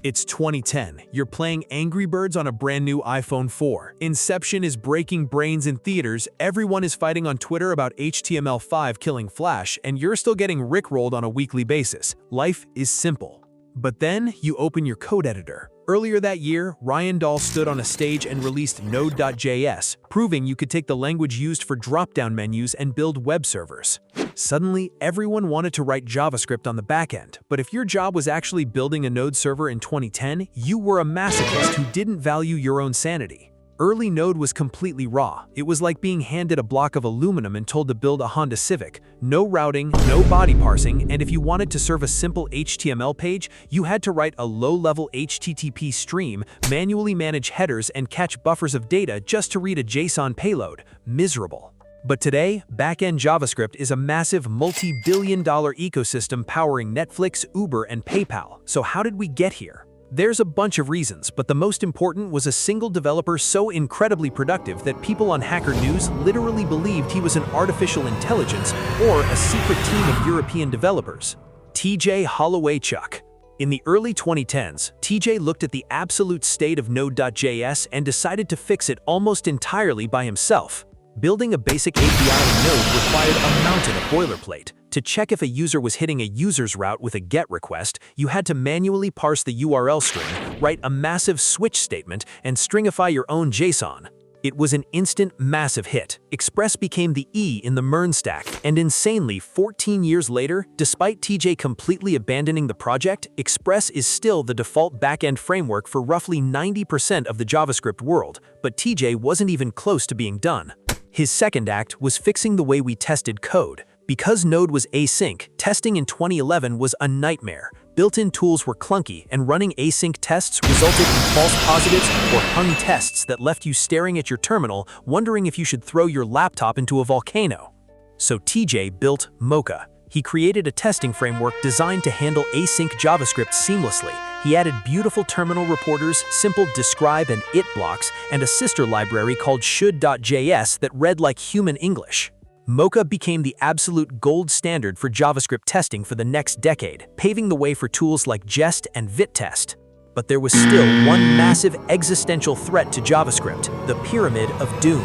It's 2010. You're playing Angry Birds on a brand new iPhone 4. Inception is breaking brains in theaters, everyone is fighting on Twitter about HTML5 killing Flash, and you're still getting rickrolled on a weekly basis. Life is simple. But then you open your code editor. Earlier that year, Ryan Dahl stood on a stage and released Node.js, proving you could take the language used for drop-down menus and build web servers. Suddenly, everyone wanted to write JavaScript on the backend, but if your job was actually building a Node server in 2010, you were a masochist who didn't value your own sanity. Early Node was completely raw. It was like being handed a block of aluminum and told to build a Honda Civic. No routing, no body parsing, and if you wanted to serve a simple HTML page, you had to write a low-level HTTP stream, manually manage headers, and catch buffers of data just to read a JSON payload. Miserable. But today, backend JavaScript is a massive multi-billion-dollar ecosystem powering Netflix, Uber, and PayPal. So how did we get here? There's a bunch of reasons, but the most important was a single developer so incredibly productive that people on Hacker News literally believed he was an artificial intelligence or a secret team of European developers. TJ Holowaychuk. In the early 2010s, TJ looked at the absolute state of Node.js and decided to fix it almost entirely by himself. Building a basic API in Node required a mountain of boilerplate. To check if a user was hitting a user's route with a GET request, you had to manually parse the URL string, write a massive switch statement, and stringify your own JSON. It was an instant, massive hit. Express became the E in the MERN stack, and insanely, 14 years later, despite TJ completely abandoning the project, Express is still the default backend framework for roughly 90% of the JavaScript world, but TJ wasn't even close to being done. His second act was fixing the way we tested code. Because Node was async, testing in 2011 was a nightmare. Built-in tools were clunky, and running async tests resulted in false positives or hung tests that left you staring at your terminal, wondering if you should throw your laptop into a volcano. So TJ built Mocha. He created a testing framework designed to handle async JavaScript seamlessly. He added beautiful terminal reporters, simple describe and it blocks, and a sister library called should.js that read like human English. Mocha became the absolute gold standard for JavaScript testing for the next decade, paving the way for tools like Jest and VitTest. But there was still one massive existential threat to JavaScript, the Pyramid of Doom.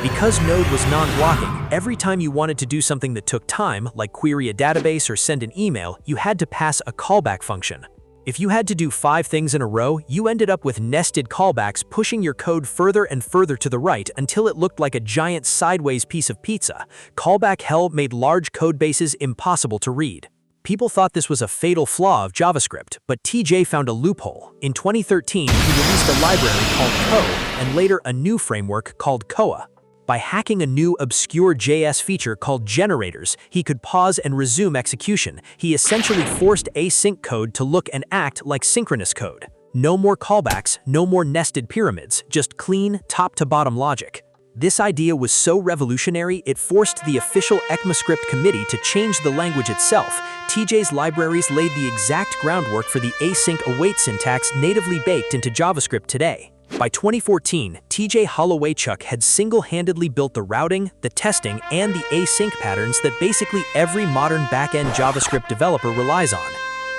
Because Node was non-blocking, every time you wanted to do something that took time, like query a database or send an email, you had to pass a callback function. If you had to do 5 things in a row, you ended up with nested callbacks pushing your code further and further to the right until it looked like a giant sideways piece of pizza. Callback hell made large code bases impossible to read. People thought this was a fatal flaw of JavaScript, but TJ found a loophole. In 2013, he released a library called Co, and later a new framework called Koa. By hacking a new obscure JS feature called generators, he could pause and resume execution. He essentially forced async code to look and act like synchronous code. No more callbacks, no more nested pyramids, just clean, top-to-bottom logic. This idea was so revolutionary, it forced the official ECMAScript committee to change the language itself. TJ's libraries laid the exact groundwork for the async await syntax natively baked into JavaScript today. By 2014, TJ Holowaychuk had single-handedly built the routing, the testing, and the async patterns that basically every modern backend JavaScript developer relies on.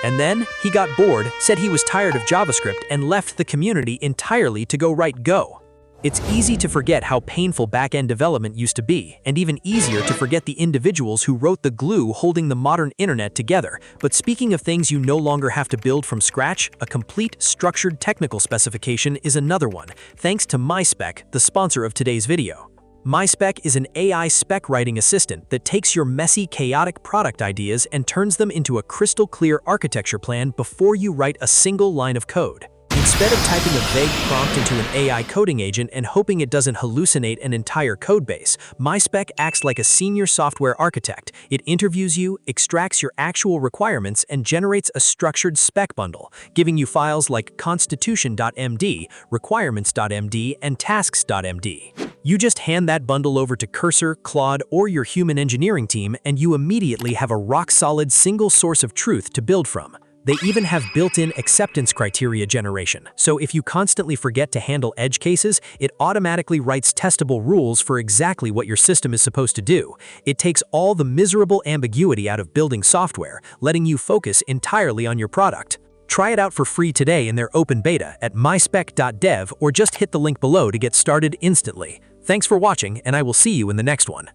And then, he got bored, said he was tired of JavaScript, and left the community entirely to go write Go. It's easy to forget how painful backend development used to be, and even easier to forget the individuals who wrote the glue holding the modern internet together. But speaking of things you no longer have to build from scratch, a complete, structured technical specification is another one, thanks to MySpec, the sponsor of today's video. MySpec is an AI spec writing assistant that takes your messy, chaotic product ideas and turns them into a crystal-clear architecture plan before you write a single line of code. Instead of typing a vague prompt into an AI coding agent and hoping it doesn't hallucinate an entire codebase, MySpec acts like a senior software architect. It interviews you, extracts your actual requirements, and generates a structured spec bundle, giving you files like constitution.md, requirements.md, and tasks.md. You just hand that bundle over to Cursor, Claude, or your human engineering team, and you immediately have a rock-solid single source of truth to build from. They even have built-in acceptance criteria generation, so if you constantly forget to handle edge cases, it automatically writes testable rules for exactly what your system is supposed to do. It takes all the miserable ambiguity out of building software, letting you focus entirely on your product. Try it out for free today in their open beta at MySpec.dev or just hit the link below to get started instantly. Thanks for watching, and I will see you in the next one.